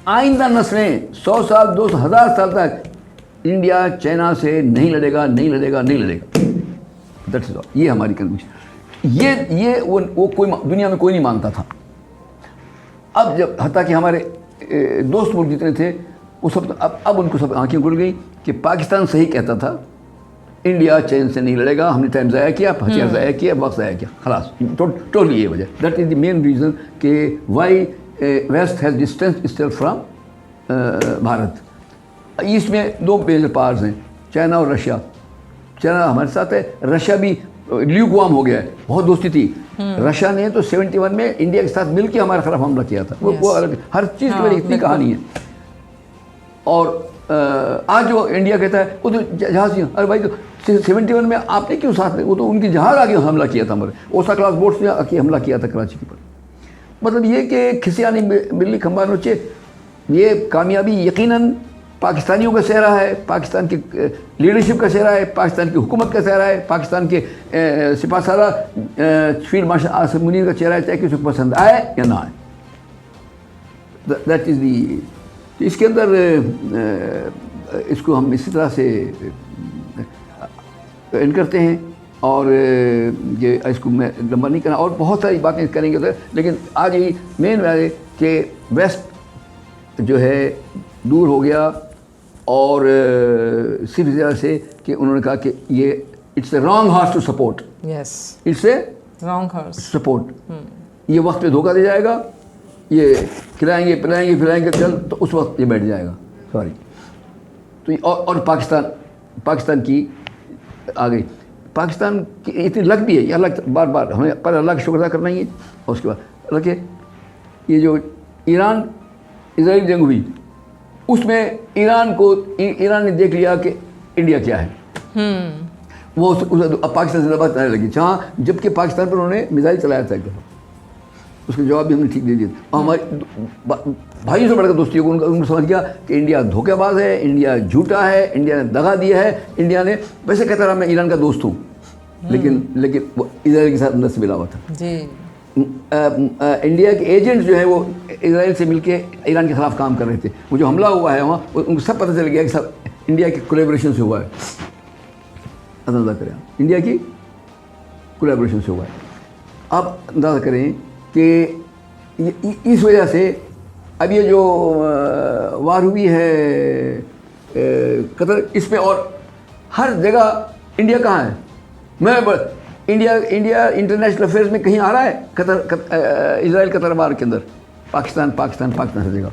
آئندہ نسلیں 100 سال 200 1000 سال تک انڈیا چائنا سے نہیں لڑے گا، نہیں لڑے گا، نہیں لڑے گا. That's all. یہ ہماری کنوکشن. یہ وہ کوئی دنیا میں کوئی نہیں مانتا تھا. اب جب حتیٰ کہ ہمارے دوست ملک جتنے تھے وہ سب اب ان کو سب آنکھیں کھل گئی کہ پاکستان صحیح کہتا تھا، انڈیا چین سے نہیں لڑے گا، ہم نے ٹائم ضائع کیا، ہتھیار ضائع کیا، وقت ضائع کیا، خلاص. ٹوٹلی یہ وجہ. That is the main reason کہ why west has distance itself from Bharat. اس میں دو میجر پاورز ہیں، چائنا اور رشیا. چائنا ہمارے ساتھ ہے، رشیا بھی لیوک وارم ہو گیا ہے، بہت دوستی تھی. رشیا نے تو 71 میں انڈیا کے ساتھ مل کے ہمارے خلاف حملہ کیا تھا. وہ ہر چیز کی وجہ اتنی کہانی ہے. اور آج جو انڈیا کہتا ہے وہ تو جہاز نہیں، ارے بھائی تو 71 میں آپ نے کیوں ساتھ نہیں، وہ تو ان کی جہاز آگے حملہ کیا تھا، ہمارے اوسا کلاس بوٹس نے آ کے حملہ کیا تھا کراچی کے پر. مطلب یہ کہ کھسیانی بلی کھمبا نوچے. یہ کامیابی یقیناً پاکستانیوں کا سہرا ہے، پاکستان کی لیڈرشپ کا سہرا ہے، پاکستان کی حکومت کا سہرا ہے، پاکستان کے سپاہ سالار فیلڈ مارشل آصف منیر کا چہرہ ہے، چاہے کسی کو پسند آئے یا نہ آئے. دیٹ از دی. اس کے اندر اس کو ہم اسی طرح سے اینڈ کرتے ہیں. اور یہ اس کو میں لمبا نہیں کرنا، اور بہت ساری باتیں کریں گے، لیکن آج یہی مین بات ہے کہ ویسٹ جو ہے دور ہو گیا. اور صرف اس وجہ سے کہ انہوں نے کہا کہ یہ it's a wrong horse to support. Yes, it's a wrong horse support. یہ وقت پہ دھوکہ دے جائے گا، یہ کھلائیں گے پلائیں گے چل، تو اس وقت یہ بیٹھ جائے گا. سوری. تو اور پاکستان کی آ گئی. پاکستان کی اتنی لگ بھی ہے، یہ اللہ بار بار ہمیں پر اللہ کا شکر ادا کرنا ہی ہے. اور اس کے بعد اللہ کے یہ جو ایران اسرائیل جنگ ہوئی، اس میں ایران نے دیکھ لیا کہ انڈیا کیا ہے. وہ پاکستان سے دبا چلانے لگی، جہاں جب کہ پاکستان پر انہوں نے میزائل چلایا تھا ایک دفعہ، اس کا جواب بھی ہم نے ٹھیک دے دیا. اور ہماری بھائیوں سے بڑھ کر دوستی کو ان کو سمجھ گیا کہ انڈیا دھوکے باز ہے، انڈیا جھوٹا ہے، انڈیا نے دغا دیا ہے. انڈیا نے ویسے کہتا رہا میں ایران کا دوست ہوں، لیکن وہ اسرائیل کے ساتھ نصب ملا ہوا تھا. جی. انڈیا کے ایجنٹ جو ہیں وہ اسرائیل سے مل کے ایران کے خلاف کام کر رہے تھے. وہ جو حملہ ہوا ہے وہاں ان کو سب پتہ چل گیا کہ سب انڈیا کی کولیبریشن سے ہوا ہے. اندازہ کریں، انڈیا کی کولیبریشن سے ہوا ہے. آپ اندازہ کریں کہ اس وجہ سے اب یہ جو وار ہوئی ہے قطر، اس میں اور ہر جگہ انڈیا کہاں ہے؟ انڈیا انٹرنیشنل افیئرز میں کہیں آ رہا ہے اسرائیل قطر وار کے اندر؟ پاکستان ہر جگہ.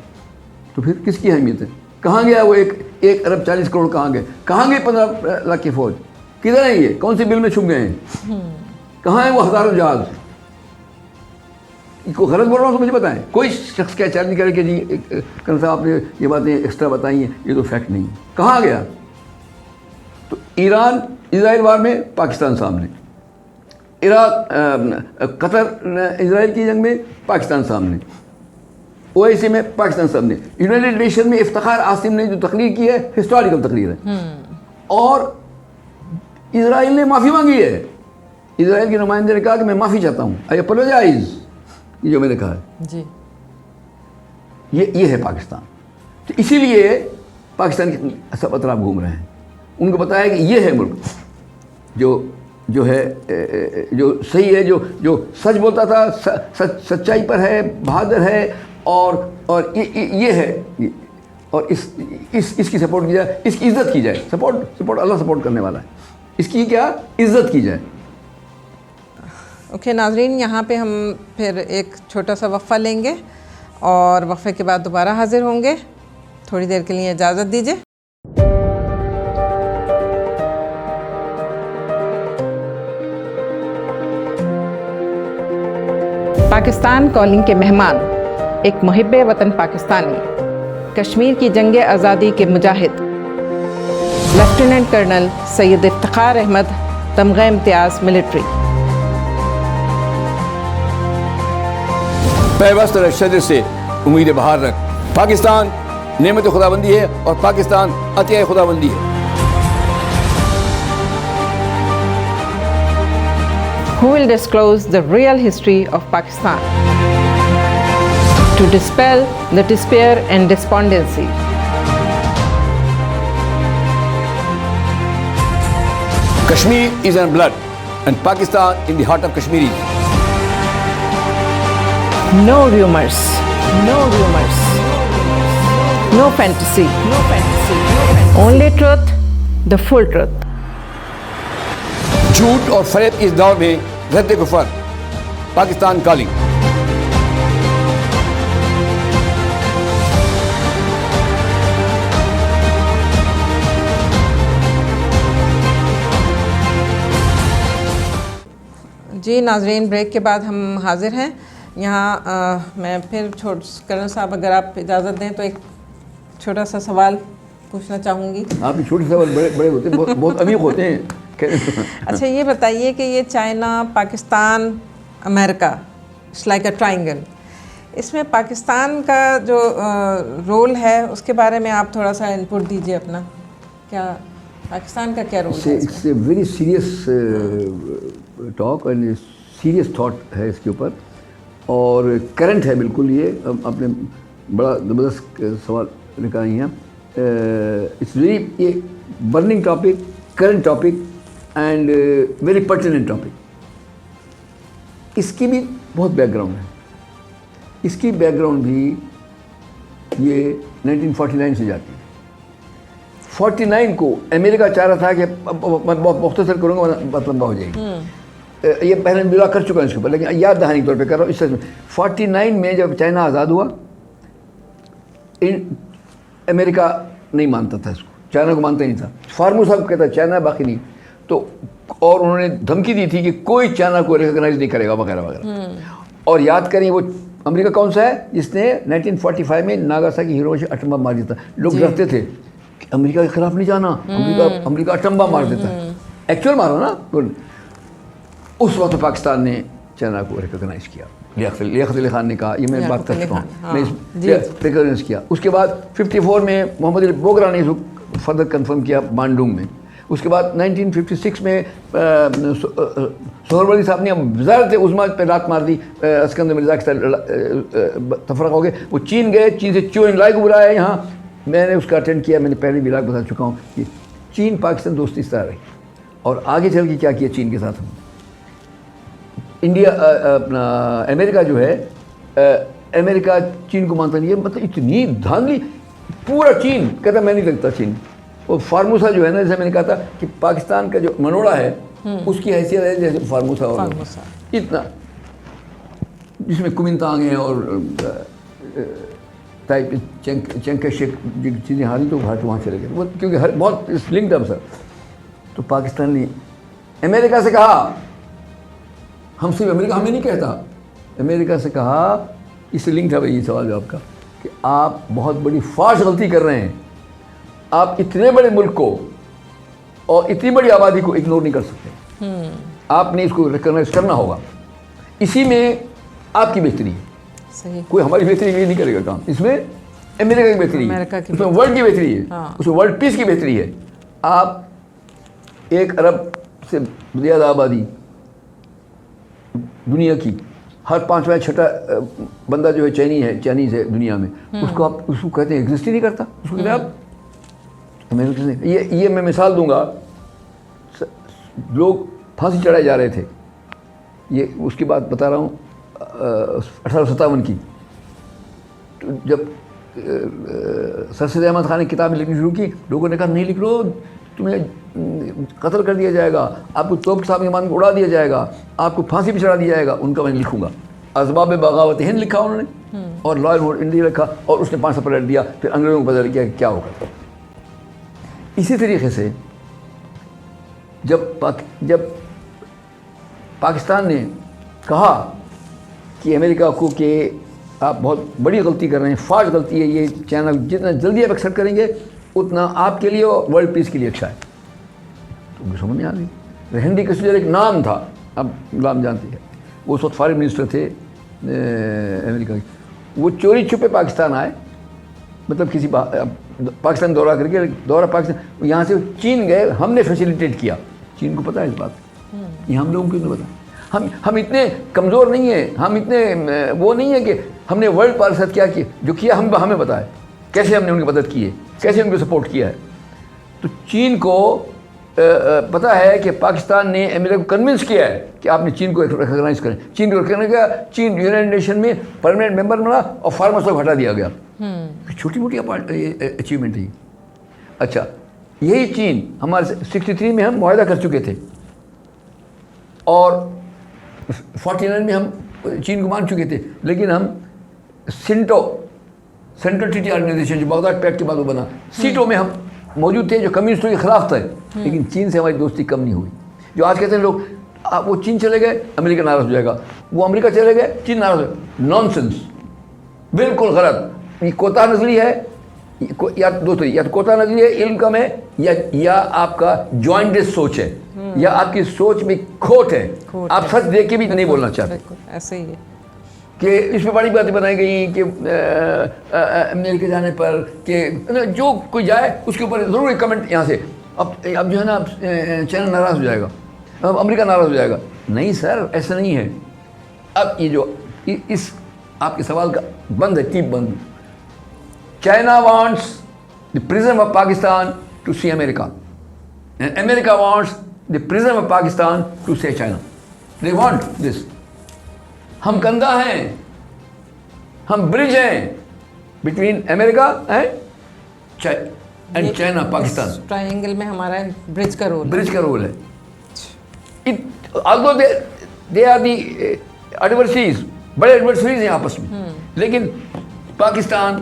تو پھر کس کی اہمیت ہے؟ کہاں گیا وہ 1 ارب 40 کروڑ؟ کہاں گئے 15 لاکھ کی فوج؟ کدھر ہیں یہ؟ کون سی بل میں چھپ گئے ہیں؟ کہاں ہیں وہ ہزاروں جہاز؟ کو غلط بول رہا ہوں تو مجھے بتائیں. کوئی شخص کیا چارج نہیں کرے کہ جی کرن صاحب آپ نے یہ باتیں ایکسٹرا بتائی ہیں، یہ تو فیکٹ نہیں ہے. کہاں گیا؟ تو ایران اسرائیل وار میں پاکستان سامنے، عراق قطر اسرائیل کی جنگ میں پاکستان سامنے، OIC میں پاکستان سامنے. یونائٹڈ نیشن میں افتخار عاصم نے جو تقریر کی ہے ہسٹوریکل تقریر ہے، اور اسرائیل نے معافی مانگی ہے. اسرائیل کے نمائندے نے کہا کہ میں معافی چاہتا ہوں، آئی اپولوجائز. یہ جو میں نے کہا ہے جی، یہ ہے پاکستان. تو اسی لیے پاکستان کے سب اطراف گھوم رہے ہیں. ان کو بتایا کہ یہ ہے ملک جو ہے جو صحیح ہے, جو سچ بولتا تھا, سچائی پر ہے, بہادر ہے, اور یہ ہے, اور اس کی سپورٹ کی جائے, اس کی عزت کی جائے. سپورٹ اللہ سپورٹ کرنے والا ہے, اس کی کیا عزت کی جائے. اوکے ناظرین, یہاں پہ ہم پھر ایک چھوٹا سا وقفہ لیں گے اور وقفے کے بعد دوبارہ حاضر ہوں گے. تھوڑی دیر کے لیے اجازت دیجیے. پاکستان کالنگ کے مہمان ایک محب وطن پاکستانی, کشمیر کی جنگ آزادی کے مجاہد لیفٹیننٹ کرنل سید افتخار احمد, تمغہ امتیاز ملٹری. پیوست رہ شجر سے امید بہار رکھ. پاکستان نعمت خداوندی ہے اور پاکستان عطیہ خداوندی ہے. Who will disclose the real history of Pakistan to dispel the despair and despondency? Kashmir is in blood and Pakistan in the heart of Kashmiris. No rumors, no rumors, no fantasy, only truth, the full truth. جھوٹ اور فریب کے اس دور میں رد کفر. پاکستان کالنگ. جی ناظرین, بریک کے بعد ہم حاضر ہیں. یہاں میں پھر کرنل صاحب اگر آپ اجازت دیں تو ایک چھوٹا سا سوال پوچھنا چاہوں گی. آپ یہ چھوٹے سوال بڑے ہوتے ہیں, بہت عمیق ہوتے ہیں. اچھا یہ بتائیے کہ یہ چائنا, پاکستان, امریکہ, اٹس لائک اے ٹرائنگل, اس میں پاکستان کا جو رول ہے اس کے بارے میں آپ تھوڑا سا انپٹ دیجیے اپنا. کیا پاکستان کا کیا رول ہے؟ It's a very serious talk and serious thought ہے اس کے اوپر, اور کرنٹ ہے بالکل. یہ آپ نے بڑا زبردست سوال نکالی ہیں. اٹس ویری یہ burning topic, current topic and very pertinent topic. اس کی بھی بہت بیک گراؤنڈ ہے. اس کی بیک گراؤنڈ بھی یہ 1949 سے جاتی ہے. 49 کو امریکہ چاہ رہا تھا کہ میں بہت مختصر کروں گا, بات لمبا ہو جائے گی. یہ پہلے ملا کر چکا ہے اس کے اوپر, لیکن یاد دہانی کے طور پہ کر رہا ہوں. اس سے 49 میں جب چائنا آزاد ہوا, امریکہ نہیں مانتا تھا اس کو, چائنا کو مانتا نہیں تھا. فارمو صاحب کہتا چائنا باقی نہیں تو, اور انہوں نے دھمکی دی تھی کہ کوئی چائنا کو ریکگنائز نہیں کرے گا وغیرہ وغیرہ. اور یاد کریں وہ امریکہ کون سا ہے جس نے 1945 میں ناگاساکی ہیروشیما اٹمبا مار دیا تھا. لوگ ڈرتے تھے کہ امریکہ کے خلاف نہیں جانا, امریکہ اٹمبا مار دیتا ہے. ایکچوئل مارا نا. اس وقت پاکستان نے چائنا کو ریکگنائز کیا. لیاقت علی خان نے کہا, یہ میں بات کر چکا ہوں, ریکگنائز کیا. اس کے بعد 54 میں محمد علی بوگرا نے اس کو فردر کنفرم کیا بانڈونگ میں. اس کے بعد 1956 میں سہروردی صاحب نے وزارت عظمیٰ پہ رات مار دی. اسکندر مرزا کے ساتھ تفرقہ ہو گئے. وہ چین گئے, چین سے چو ان لائے کو بلایا یہاں. میں نے اس کا اٹینڈ کیا. میں نے پہلے بھی لاک بتا چکا ہوں کہ چین پاکستان دوستی اس طرح رہی, اور آگے چل کے کیا کیا چین کے ساتھ. ہم انڈیا اپنا امریکہ جو ہے, امریکہ چین کو مانتا نہیں ہے. مطلب اتنی دھاندلی, پورا چین کہتا میں نہیں لگتا چین. وہ فارموسا جو ہے نا, جیسے میں نے کہا تھا کہ پاکستان کا جو منوڑا ہے اس کی حیثیت ہے جیسے فارموسا, اور اتنا جس میں کومنتانگ ہیں اور ٹائپ چنکے شیک چیزیں ہاری تو وہاں چلے گئے وہ, کیونکہ بہت لنکڈ اپ سر. تو پاکستان نے امریکہ سے کہا, ہم صرف امریکہ ہمیں نہیں کہتا, امریکہ سے کہا, اس سے لنک تھا بھائی یہ سوال جو آپ کا, کہ آپ بہت بڑی فاش غلطی کر رہے ہیں. آپ اتنے بڑے ملک کو اور اتنی بڑی آبادی کو اگنور نہیں کر سکتے. آپ نے اس کو ریکگنائز کرنا ہوگا. اسی میں آپ کی بہتری ہے. کوئی ہماری بہتری نہیں کرے گا کام. اس میں امریکہ کی بہتری ہے, اس میں ورلڈ کی بہتری ہے, اس میں ورلڈ پیس کی بہتری ہے. آپ 1 ارب سے زیادہ آبادی دنیا کی, ہر 5واں 6واں بندہ جو ہے چائنیز ہے دنیا میں, اس کو آپ اس کو کہتے ہیں ایگزسٹ ہی نہیں کرتا. اس کو کہتے ہیں آپ امریکہ سے یہ میں مثال دوں گا. لوگ پھانسی چڑھائے جا رہے تھے, یہ اس کی بات بتا رہا ہوں 1857 کی. تو جب سر سید احمد خان نے کتابیں لکھنی شروع کی, لوگوں نے کہا نہیں لکھ لو, تمہیں قتل کر دیا جائے گا, آپ کو توپ صاحب کے مان کو اڑا دیا جائے گا, آپ کو پھانسی پہ چڑھا دیا جائے گا. ان کا میں لکھوں گا. اسباب بغاوت ہند لکھا انہوں نے, اور لا اینڈ آرڈر انڈیا لکھا, اور اس نے 5 سال پلٹ دیا. پھر انگریزوں کو پتہ لگا کہ کیا ہوگا. اسی طریقے سے جب پاکستان نے کہا کہ امریکہ کو کہ آپ بہت بڑی غلطی کر رہے ہیں, فاش غلطی ہے یہ, چائنا جتنا جلدی آپ ایکسیپٹ کریں گے اتنا آپ کے لیے اور ورلڈ پیس کے لیے اچھا ہے. تو مجھے سمجھ میں آ گئی. ہینری کسنجر ایک نام تھا, اب نام جانتے ہیں, وہ اس وقت فارن منسٹر تھے امریکہ کے. وہ چوری چھپے پاکستان آئے, مطلب کسی پاکستان دورہ کر کے, دورہ پاکستان یہاں سے چین گئے, ہم نے فیسیلیٹیٹ کیا. چین کو پتہ ہے اس بات, یہ ہم لوگوں کو نہیں پتہ. ہم اتنے کمزور نہیں ہیں, ہم اتنے وہ نہیں ہیں کہ ہم نے ورلڈ پاور کے ساتھ کیا جو کیا ہمیں پتہ ہے, کیسے ہم نے ان کی مدد کی ہے, کیسے ان کو سپورٹ کیا ہے. تو چین کو پتہ ہے کہ پاکستان نے امریکہ کو کنونس کیا ہے کہ آپ نے چین کو ریکگنائز کریں. چین کو ریکگنائز کیا, چین یونائٹڈ نیشن میں پرماننٹ ممبر بنا اور فارمرز کو ہٹا دیا گیا. چھوٹی موٹی اچیومنٹ ہے. اچھا, یہی چین ہمارے 63 میں ہم معاہدہ کر چکے تھے, اور 49 میں ہم چین کو مان چکے تھے, لیکن ہم سینٹرل ٹریٹی آرگنائزیشن جو بغداد پیکٹ کے بعد وہ بنا, سیٹوں میں ہم موجود تھے جو کمیونسٹوں کے خلاف تھے. لیکن چین سے ہماری دوستی کم نہیں ہوئی. جو آج کہتے ہیں لوگ وہ چین چلے گئے امریکہ ناراض ہو جائے گا, وہ امریکہ چلے گئے چین ناراض ہو جائے گا. نان سینس, بالکل غلط. یہ کوتاہ نظری ہے, یا دو طریقے, یا تو کوتاہ نظری ہے, علم کم ہے, یا آپ کا جوائنٹڈ سوچ ہے, یا آپ کی سوچ میں کھوٹ ہے. آپ سچ دیکھ کے بھی نہیں بولنا چاہتے. ایسے ہی ہے کہ اس پہ بڑی باتیں بنائی گئی کہ امریکہ جانے پر کہ جو کوئی جائے اس کے اوپر ضرور ایک کمنٹ یہاں سے, اب جو ہے نا چائنا ناراض ہو جائے گا, اب امریکہ ناراض ہو جائے گا. نہیں سر, ایسا نہیں ہے. اب یہ جو اس آپ کے سوال کا بند ہے, ٹیپ بند. China wants the prism of Pakistan to see America, and America wants the prism of Pakistan to see China. They want this. ہم کندھا ہیں, ہم برج ہیں between America and China Pakistan. Triangle میں ہمارا برج کا رول ہے. although they are the adversaries, بڑے ایڈورسریز ہیں آپس میں, لیکن پاکستان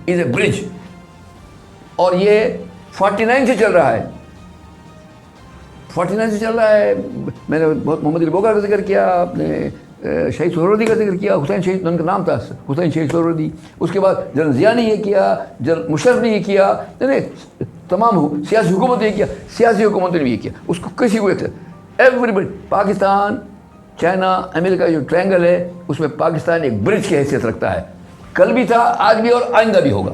از اے برج. اور یہ 49 سے چل رہا ہے, 49 سے چل رہا ہے. میں نے بہت محمد علی بوگا کا ذکر کیا, آپ نے شہید سہروردی کا ذکر کیا, حسین شہید ان کا نام تھا حسین شہید سہروردی. اس کے بعد جنرل ضیاء نے یہ کیا, جنرل مشرف نے یہ کیا, تمام سیاسی حکومت نے یہ کیا, سیاسی حکومتوں نے یہ کیا. اس کو کسی کو ایوری بڈی. پاکستان چائنا امریکہ جو ٹرائنگل ہے اس میں پاکستان ایک برج کی حیثیت رکھتا ہے. کل بھی تھا, آج بھی, اور آئندہ بھی ہوگا.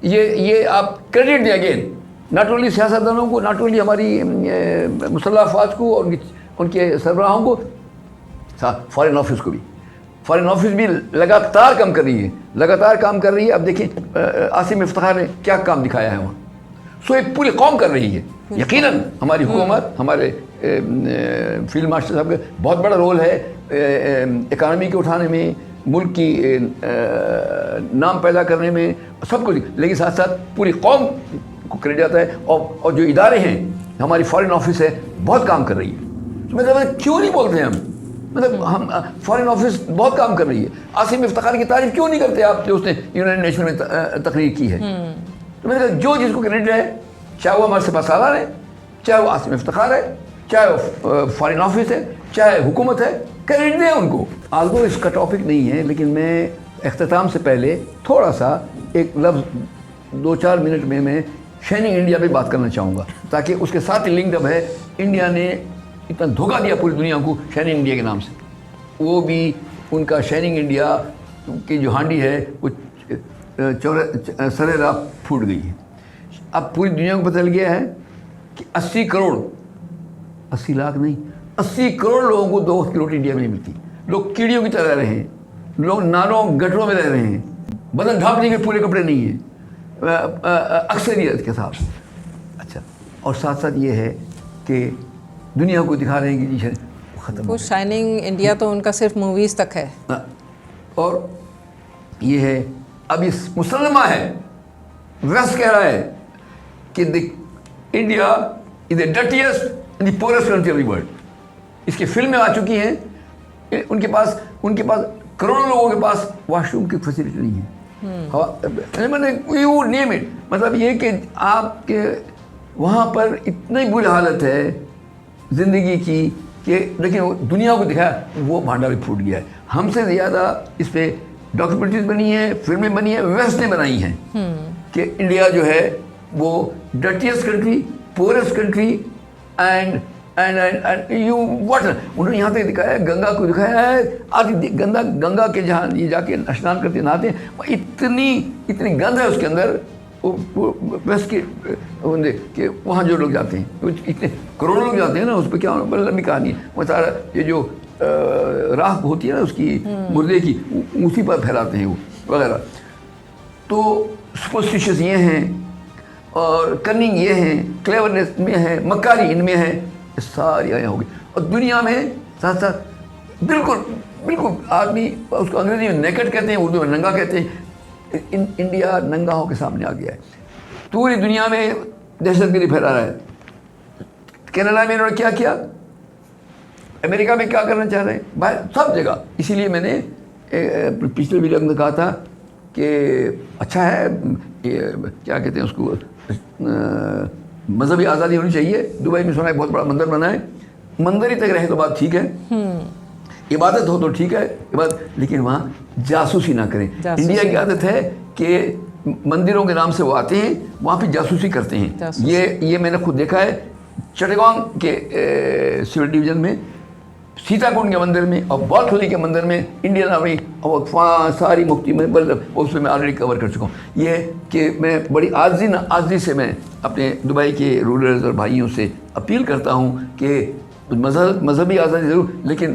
یہ آپ کریڈٹ دیں اگین, ناٹ اونلی سیاستدانوں کو, ناٹ اونلی ہماری مسلح افواج کو اور ان کے سربراہوں کو, فارن آفس کو بھی. فارن آفس بھی لگاتار کام کر رہی ہے, اب دیکھیں عاصم افتخار نے کیا کام دکھایا ہے وہاں. سو ایک پوری قوم کر رہی ہے. یقیناً ہماری حکومت, ہمارے فیلڈ مارشل صاحب کا بہت بڑا رول ہے اکانومی کے اٹھانے میں, ملک کی نام پیدا کرنے میں, سب کچھ. لیکن ساتھ ساتھ پوری قوم کو کریڈٹ جاتا ہے. اور جو ادارے ہیں, ہماری فارن آفس ہے, بہت کام کر رہی ہے. مطلب کیوں نہیں بولتے ہم, مطلب ہم فارن آفس بہت کام کر رہی ہے. عاصم افتخار کی تعریف کیوں نہیں کرتے آپ جو اس نے یونائٹڈ نیشن میں تقریر کی ہے. تو میں نے کہا جو جس کو کریڈٹ ہے, چاہے وہ ہمارے سپاہ سالار ہے, چاہے وہ عاصم افتخار ہے, چاہے وہ فارن آفس ہے, چاہے حکومت ہے, کریڈٹ دیں ان کو. آلدو اس کا ٹاپک نہیں ہے, لیکن میں اختتام سے پہلے تھوڑا سا ایک لفظ 2-4 منٹ میں شائننگ انڈیا پہ بات کرنا چاہوں گا, تاکہ اس کے ساتھ لنکڈ اپ ہے. انڈیا نے اتنا دھوکہ دیا پوری دنیا کو شائننگ انڈیا کے نام سے. وہ بھی ان کا شائننگ انڈیا کی جو ہانڈی ہے وہ سرے راہ پھوٹ گئی ہے. اب پوری دنیا کو پتہ چل گیا ہے کہ 80 لاکھ نہیں, 80 کروڑ لوگوں کو 2 وقت کی روٹی انڈیا میں نہیں ملتی. لوگ کیڑیوں کی طرح رہ رہے ہیں, لوگ نالوں گٹروں میں رہ رہے ہیں, بدن ڈھانپنے کے پورے کپڑے نہیں ہیں, اکثریت کے ساتھ. اچھا, اور ساتھ ساتھ یہ ہے کہ دنیا کو دکھا رہے ہیں کہ جی ختم وہ شائننگ انڈیا تو ان کا صرف موویز تک ہے. اور یہ ہے اب اس مسلمہ ہے, ویسٹ کہہ رہا ہے کہ India is the dirtiest and the poorest country of the world. اس کی فلمیں آ چکی ہیں, ان کے پاس کروڑوں لوگوں کے پاس واش روم کی فیسلٹی نہیں ہے. یو نیم اٹ, مطلب یہ کہ آپ کے وہاں پر اتنی بری حالت ہے زندگی کی کہ لیکن دنیا کو دکھایا وہ بھانڈا بھی پھوٹ گیا ہے. ہم سے زیادہ اس پہ ڈاکومنٹریز بنی ہیں, فلمیں بنی ہیں, ویسٹ نے بنائی ہیں کہ انڈیا جو ہے وہ dirtiest country, poorest country and you water. انہوں نے یہاں تک دکھایا ہے, گنگا کو دکھایا ہے. آج گنگا کے جہاں یہ جا کے اسنان کرتے نہاتے ہیں, اتنی گند ہے اس کے اندر. ویسٹ کے کہ وہاں جو لوگ جاتے ہیں اتنے کروڑوں لوگ جاتے ہیں نا, اس پہ کیا بڑی لمبی کہانی ہے. وہ سارا یہ جو راکھ ہوتی ہے نا اس کی مردے کی, اسی پر پھیلاتے ہیں وہ وغیرہ. تو سپرسٹیشس یہ ہیں اور کننگ یہ ہیں, کلیورنیس میں ہے, مکاری ان میں ہے, ساری آیا ہوگی. اور دنیا میں ساتھ ساتھ بالکل آدمی اس کو انگریزی میں نیکڈ کہتے ہیں, اردو میں ننگا کہتے ہیں. انڈیا ننگاہوں کے سامنے آ گیا ہے. پوری دنیا میں دہشت گردی پھیلا رہا ہے. کینیڈا میں انہوں نے کیا کیا, امریکہ میں کیا کرنا چاہ رہے ہیں, باہر سب جگہ. اسی لیے میں نے پچھلے ویڈیو میں کہا تھا کہ اچھا ہے کیا کہتے ہیں اس کو, مذہبی آزادی ہونی چاہیے. دبئی میں سنا ہے بہت بڑا مندر بنا ہے, مندر ہی تک رہے تو بات ٹھیک ہے, عبادت ہو تو ٹھیک ہے عبادت, لیکن وہاں جاسوسی نہ کریں. انڈیا کی عادت ہے کہ مندروں کے نام سے وہ آتے ہیں, وہاں پہ جاسوسی کرتے ہیں. یہ میں نے خود دیکھا ہے چٹگانگ کے سول ڈویژن میں, سیتا کنڈ کے مندر میں اور بالکھلی کے مندر میں انڈین آرمی اور ساری مفتی میں اس میں آلریڈی کور کر چکا ہوں. یہ کہ میں بڑی عاجزی سے میں اپنے دبئی کے رولرز اور بھائیوں سے اپیل کرتا ہوں کہ مذہبی آزادی ضرور, لیکن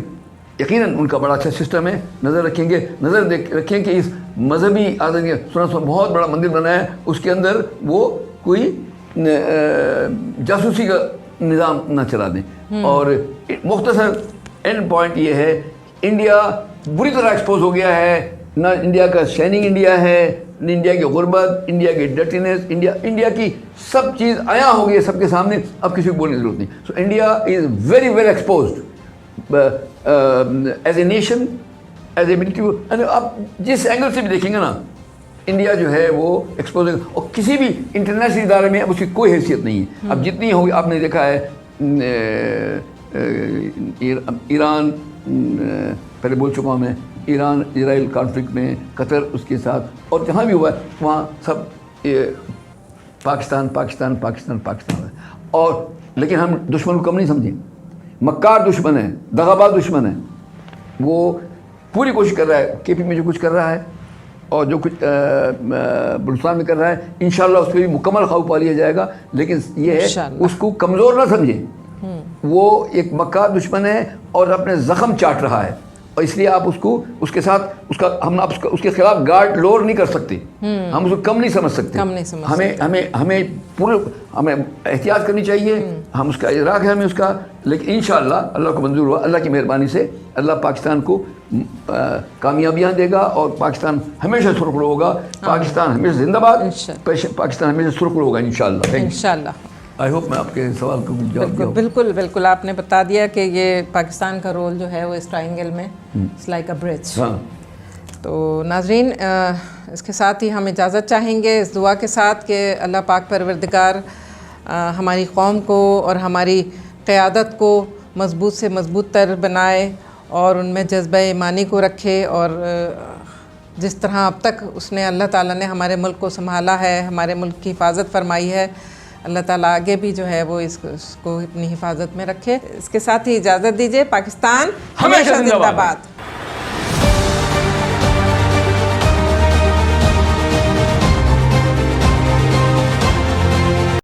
یقیناً ان کا بڑا اچھا سسٹم ہے. نظر رکھیں کہ اس مذہبی آزادی سنا بہت بڑا مندر بنا ہے, اس کے اندر وہ کوئی جاسوسی کا نظام نہ چلا دیں. اور مختصر اینڈ پوائنٹ یہ ہے, انڈیا بری طرح ایکسپوز ہو گیا ہے. نہ انڈیا کا شائننگ انڈیا ہے, نہ انڈیا کی غربت, انڈیا کی ڈرٹینس, انڈیا کی سب چیز آیا ہو گئی سب کے سامنے, اب کسی کو بولنے کی ضرورت نہیں. So India is very well exposed as a nation, as a military. آپ جس اینگل سے بھی دیکھیں گے نا, انڈیا جو ہے وہ ایکسپوز ہے, اور کسی بھی انٹرنیشنل ادارے میں اب اس کی کوئی حیثیت نہیں ہے. اب جتنی ہوگی آپ نے دیکھا ہے ایران, پہلے بول چکا ہوں میں, ایران اسرائیل کانفلکٹ میں, قطر اس کے ساتھ, اور جہاں بھی ہوا ہے وہاں سب پاکستان ہے. اور لیکن ہم دشمن کو کم نہیں سمجھیں. مکار دشمن ہے, دغاباز دشمن ہے, وہ پوری کوشش کر رہا ہے. کے پی میں جو کچھ کر رہا ہے اور جو کچھ بلوچستان میں کر رہا ہے, انشاءاللہ اس پہ بھی مکمل قابو پا لیا جائے گا. لیکن یہ ہے اس کو کمزور نہ سمجھیں, وہ ایک مکار دشمن ہے اور اپنے زخم چاٹ رہا ہے, اور اس لیے آپ اس کے ساتھ اس کے خلاف گارڈ لوور نہیں کر سکتے. ہم اس کو کم نہیں سمجھ سکتے. ہمیں احتیاط کرنی چاہیے. ہم اس کا ادراک ہے ہمیں اس کا, لیکن انشاءاللہ اللہ کو منظور ہوا, اللہ کی مہربانی سے اللہ پاکستان کو کامیابیاں دے گا اور پاکستان ہمیشہ سرخرو ہوگا. پاکستان ہمیشہ زندہ باد, پاکستان ہمیشہ سرخرو ہوگا انشاءاللہ. آئی ہوپ میں آپ کے سوال کو جواب دیا. بالکل آپ نے بتا دیا کہ یہ پاکستان کا رول جو ہے وہ اس ٹرائنگل میں اٹس لائک اے برج. تو ناظرین, اس کے ساتھ ہی ہم اجازت چاہیں گے اس دعا کے ساتھ کہ اللہ پاک پروردگار ہماری قوم کو اور ہماری قیادت کو مضبوط سے مضبوط تر بنائے اور ان میں جذبہ ایمانی کو رکھے, اور جس طرح اب تک اس نے اللہ تعالیٰ نے ہمارے ملک کو سنبھالا ہے, ہمارے ملک کی حفاظت فرمائی ہے, اللہ تعالیٰ آگے بھی جو ہے وہ اس کو اپنی حفاظت میں رکھے. اس کے ساتھ ہی اجازت دیجیے. پاکستان ہمیشہ زندہ باد.